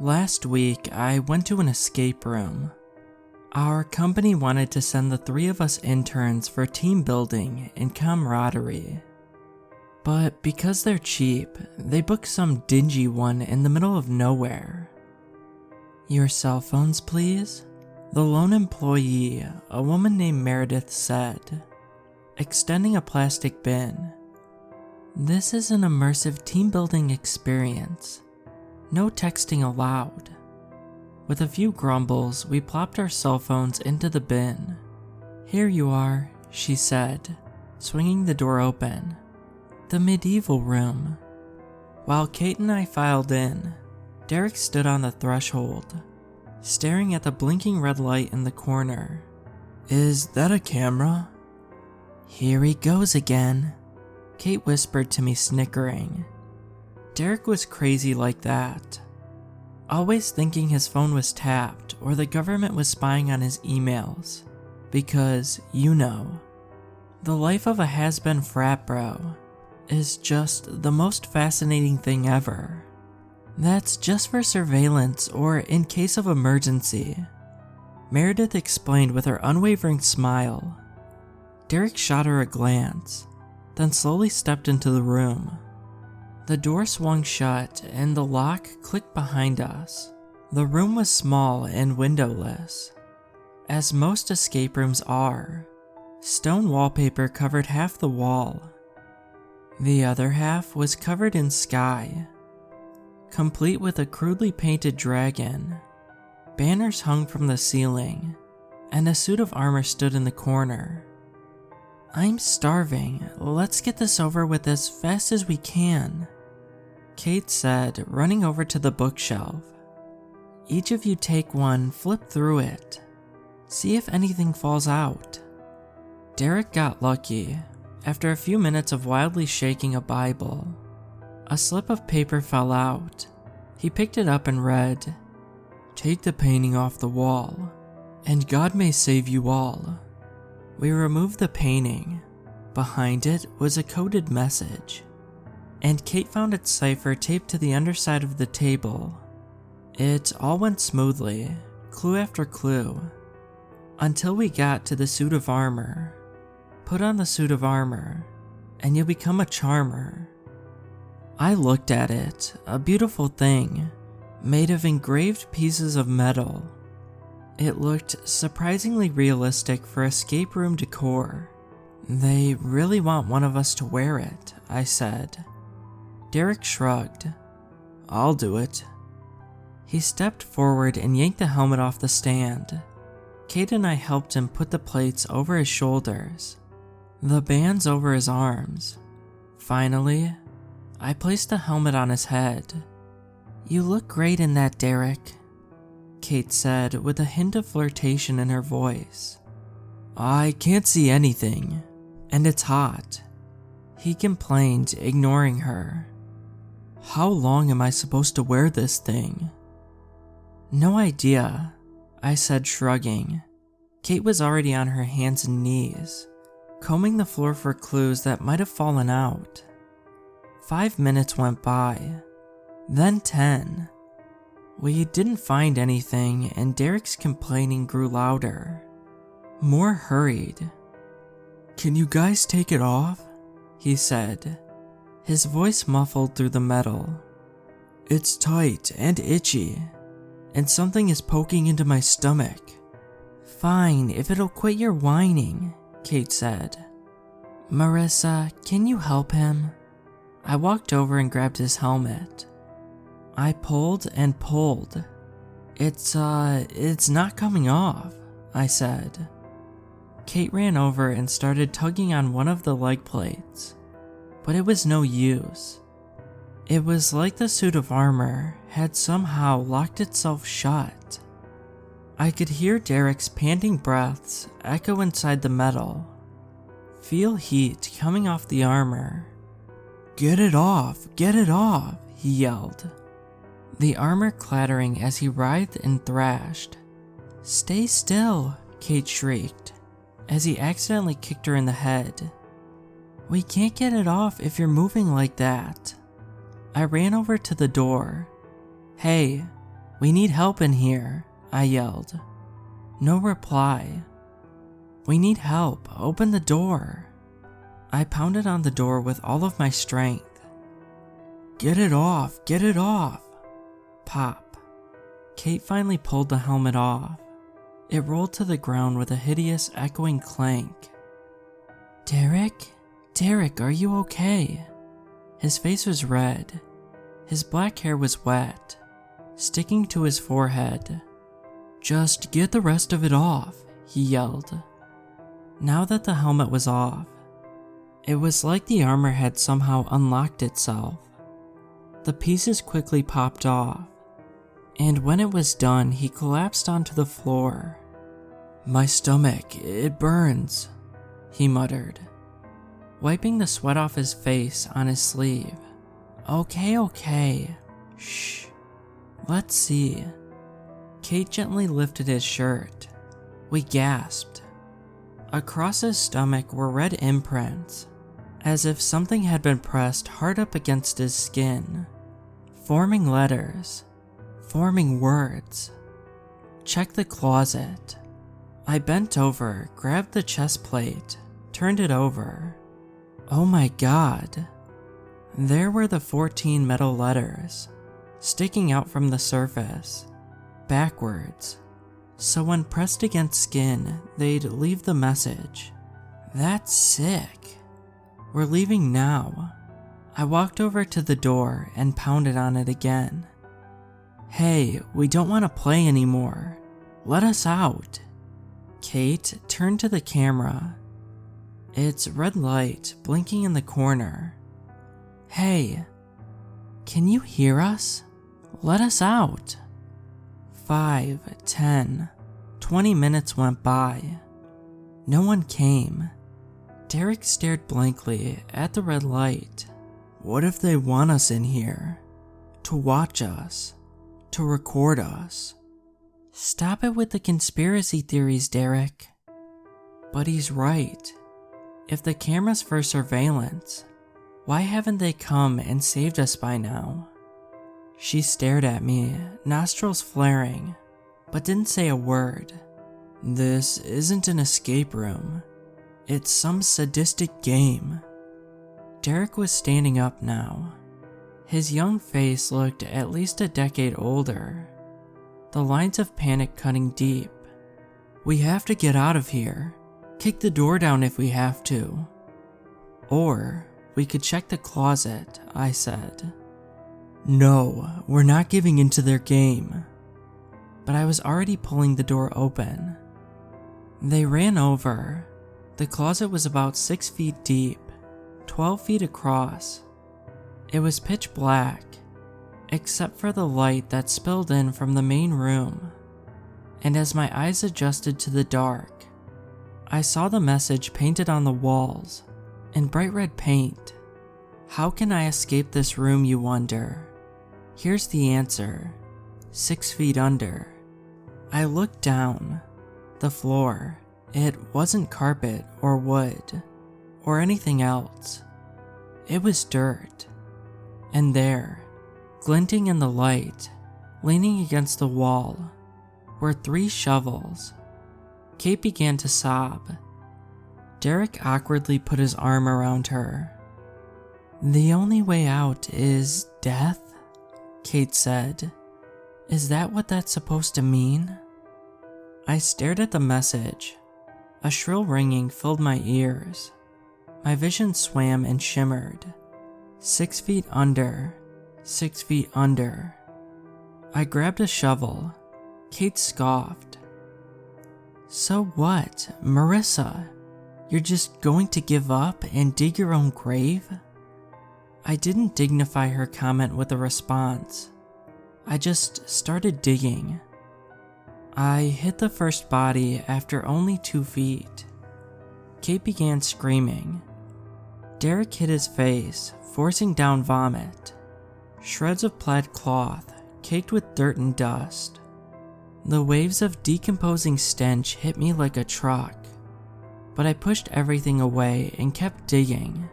Last week, I went to an escape room. Our company wanted to send the 3 of us interns for team building and camaraderie. But because they're cheap, they booked some dingy one in the middle of nowhere. "Your cell phones, please?" the lone employee, a woman named Meredith, said, extending a plastic bin. "This is an immersive team building experience. No texting allowed." With a few grumbles, we plopped our cell phones into the bin. "Here you are," she said, swinging the door open. "The medieval room." While Kate and I filed in, Derek stood on the threshold, staring at the blinking red light in the corner. "Is that a camera?" "Here he goes again," Kate whispered to me, snickering. Derek was crazy like that, always thinking his phone was tapped or the government was spying on his emails, because, the life of a has-been frat bro is just the most fascinating thing ever. That's just for surveillance or in case of emergency, Meredith explained with her unwavering smile. Derek shot her a glance, then slowly stepped into the room. The door swung shut and the lock clicked behind us. The room was small and windowless, as most escape rooms are. Stone wallpaper covered half the wall. The other half was covered in sky, complete with a crudely painted dragon. Banners hung from the ceiling, and a suit of armor stood in the corner. "I'm starving. Let's get this over with as fast as we can," Kate said, running over to the bookshelf. "Each of you take one, flip through it. See if anything falls out." Derek got lucky. After a few minutes of wildly shaking a Bible, a slip of paper fell out. He picked it up and read, "Take the painting off the wall, and God may save you all." We removed the painting. Behind it was a coded message, and Kate found its cipher taped to the underside of the table. It all went smoothly, clue after clue, until we got to the suit of armor. Put on the suit of armor, and you'll become a charmer. I looked at it, a beautiful thing, made of engraved pieces of metal. It looked surprisingly realistic for escape room decor. "They really want one of us to wear it," I said. Derek shrugged. "I'll do it." He stepped forward and yanked the helmet off the stand. Kate and I helped him put the plates over his shoulders, the bands over his arms. Finally, I placed the helmet on his head. "You look great in that, Derek," Kate said with a hint of flirtation in her voice. "I can't see anything, and it's hot," he complained, ignoring her. "How long am I supposed to wear this thing?" "No idea," I said, shrugging. Kate was already on her hands and knees, combing the floor for clues that might have fallen out. 5 minutes went by, then 10. We didn't find anything, and Derek's complaining grew louder, more hurried. "Can you guys take it off?" he said, his voice muffled through the metal. "It's tight and itchy, and something is poking into my stomach." "Fine, if it'll quit your whining," Kate said. "Marissa, can you help him?" I walked over and grabbed his helmet. I pulled and pulled. It's not coming off," I said. Kate ran over and started tugging on one of the leg plates, but it was no use. It was like the suit of armor had somehow locked itself shut. I could hear Derek's panting breaths echo inside the metal. Feel heat coming off the armor. Get it off, he yelled, the armor clattering as he writhed and thrashed. "Stay still," Kate shrieked, as he accidentally kicked her in the head. "We can't get it off if you're moving like that." I ran over to the door. "Hey, "We need help in here," I yelled. No reply. "We need help, open the door." I pounded on the door with all of my strength. "Get it off, get it off." Pop. Kate finally pulled the helmet off. It rolled to the ground with a hideous echoing clank. "Derek? Derek, are you okay?" His face was red. His black hair was wet, sticking to his forehead. "Just get the rest of it off," he yelled. Now that the helmet was off, it was like the armor had somehow unlocked itself. The pieces quickly popped off, and when it was done, he collapsed onto the floor. "My stomach, it burns," he muttered, wiping the sweat off his face on his sleeve. Okay. Shh. Let's see." Kate gently lifted his shirt. We gasped. Across his stomach were red imprints, as if something had been pressed hard up against his skin, forming letters, forming words. "Check the closet." I bent over, grabbed the chest plate, turned it over. Oh my god. There were the 14 metal letters, sticking out from the surface, backwards, so when pressed against skin, they'd leave the message. That's sick. "We're leaving now." I walked over to the door and pounded on it again. "Hey, we don't want to play anymore. Let us out." Kate turned to the camera. Its red light blinking in the corner. "Hey, can you hear us? Let us out." 5, 10, 20 minutes went by. No one came. Derek stared blankly at the red light. What if they want us in here? To watch us? To record us? Stop it with the conspiracy theories, Derek. But he's right. If the camera's for surveillance, why haven't they come and saved us by now? She stared at me, nostrils flaring, but didn't say a word. This isn't an escape room. It's some sadistic game. Derek was standing up now. His young face looked at least a decade older, the lines of panic cutting deep. We have to get out of here. Kick the door down if we have to. Or we could check the closet, I said. No, we're not giving into their game. But I was already pulling the door open. They ran over. The closet was about 6 feet deep, 12 feet across. It was pitch black, except for the light that spilled in from the main room. And as my eyes adjusted to the dark, I saw the message painted on the walls in bright red paint. How can I escape this room, you wonder? Here's the answer. 6 feet under. I looked down. The floor. It wasn't carpet or wood or anything else. It was dirt. And there, glinting in the light, leaning against the wall, were 3 shovels. Kate began to sob. Derek awkwardly put his arm around her. The only way out is death? Kate said. Is that what that's supposed to mean? I stared at the message. A shrill ringing filled my ears. My vision swam and shimmered. 6 feet under. 6 feet under. I grabbed a shovel. Kate scoffed. So what, Marissa? You're just going to give up and dig your own grave? I didn't dignify her comment with a response. I just started digging. I hit the first body after only 2 feet. Kate began screaming. Derek hit his face, forcing down vomit. Shreds of plaid cloth, caked with dirt and dust. The waves of decomposing stench hit me like a truck, but I pushed everything away and kept digging.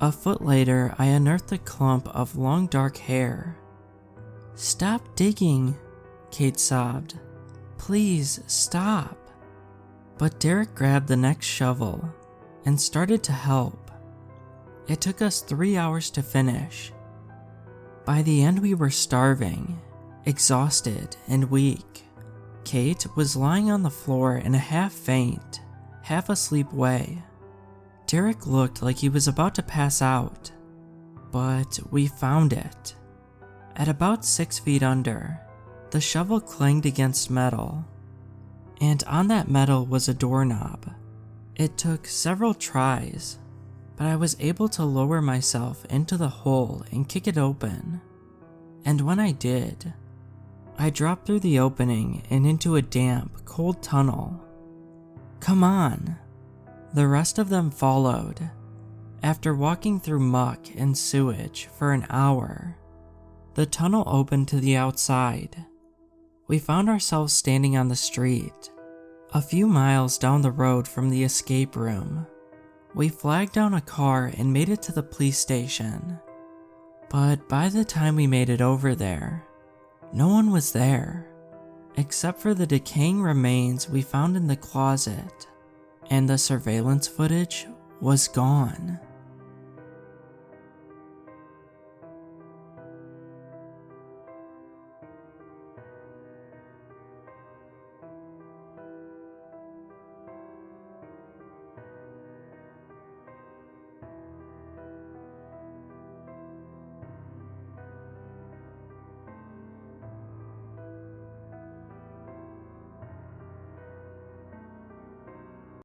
A foot later, I unearthed a clump of long dark hair. "Stop digging," Kate sobbed. "Please, stop." But Derek grabbed the next shovel and started to help. It took us 3 hours to finish. By the end, we were starving, exhausted, and weak. Kate was lying on the floor in a half-faint, half-asleep way. Derek looked like he was about to pass out, but we found it. At about 6 feet under, the shovel clanged against metal, and on that metal was a doorknob. It took several tries, but I was able to lower myself into the hole and kick it open. And when I did, I dropped through the opening and into a damp, cold tunnel. "Come on." The rest of them followed. After walking through muck and sewage for an hour, the tunnel opened to the outside. We found ourselves standing on the street, a few miles down the road from the escape room. We flagged down a car and made it to the police station. But by the time we made it over there, no one was there, except for the decaying remains we found in the closet, and the surveillance footage was gone.